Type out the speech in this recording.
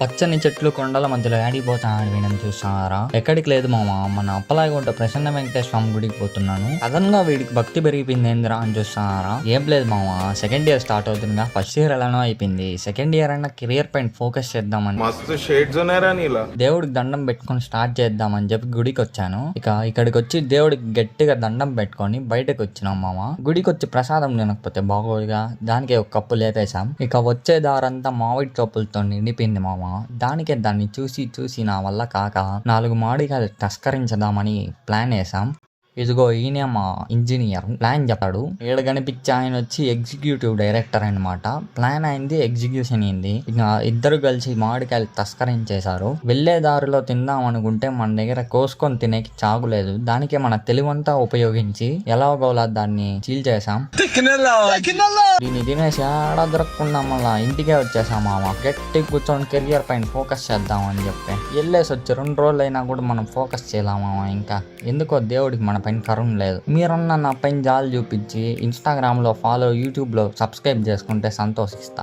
పచ్చని చెట్లు కొండల మధ్యలో యాడిపోతా ఆడిపోయినాం చూస్తారా. ఎక్కడికి లేదు మామ, మన అప్పలాగుంట ప్రసన్న వెంకటేశ్వర స్వామి గుడికి పోతున్నాను. సడన్ గా వీడికి భక్తి పెరిగిపోయింది ఏందిరా అని చూస్తారా. ఏం లేదు మామ, సెకండ్ ఇయర్ స్టార్ట్ అవుతుందిగా. ఫస్ట్ ఇయర్ ఎలానో అయిపోయింది, సెకండ్ ఇయర్ అయినా కెరియర్ పైన ఫోకస్ చేద్దామని మస్తు షేడ్స్ ఉన్నారా నీలా. దేవుడికి దండం పెట్టుకొని స్టార్ట్ చేద్దామని చెప్పి గుడికి వచ్చాను. ఇక్కడికి వచ్చి దేవుడికి గట్టిగా దండం పెట్టుకొని బయటకు వచ్చినాం మామ. గుడికి వచ్చి ప్రసాదం తినకపోతే బాగోదుగా, దానికి ఒక కప్పు లేపేశాం. వచ్చే దారంతా మామిడి చొప్పులతో నిండిపోయింది మామ. దానికే దాన్ని చూసి నా వల్ల కాక 4 మామిడికాయలు తస్కరించదామని ప్లాన్ వేసాం. ఇదిగో ఈయన మా ఇంజనీర్ ప్లాన్ చెప్పాడు. ఈడ కనిపించి ఆయన వచ్చి ఎగ్జిక్యూటివ్ డైరెక్టర్ అనమాట. ప్లాన్ అయింది, ఎగ్జిక్యూషన్ అయింది. ఇక ఇద్దరు కలిసి మామిడికాయలు తస్కరించేశారు. వెళ్లే దారిలో తిందాం అనుకుంటే మన దగ్గర కోసుకొని తినేకి చాగులేదు. దానికే మన తెలివంతా ఉపయోగించి ఎలాగోలా దాన్ని చీల్ చేసాం. దీన్ని తినేసి ఆడ దొరకకుండా మళ్ళా ఇంటికే వచ్చేసాం మామ. గట్టి కూర్చొని కెరియర్ పైన ఫోకస్ చేద్దాం అని చెప్పి వెళ్ళేసి వచ్చి 2 రోజులు అయినా కూడా మనం ఫోకస్ చేయలేమామా. ఇంకా ఎందుకో దేవుడికి మన పైన కరుణ లేదు. మీరన్నా నా పైన జాలు చూపించి ఇన్స్టాగ్రామ్ లో ఫాలో, యూట్యూబ్ లో సబ్స్క్రైబ్ చేసుకుంటే సంతోషిస్తా.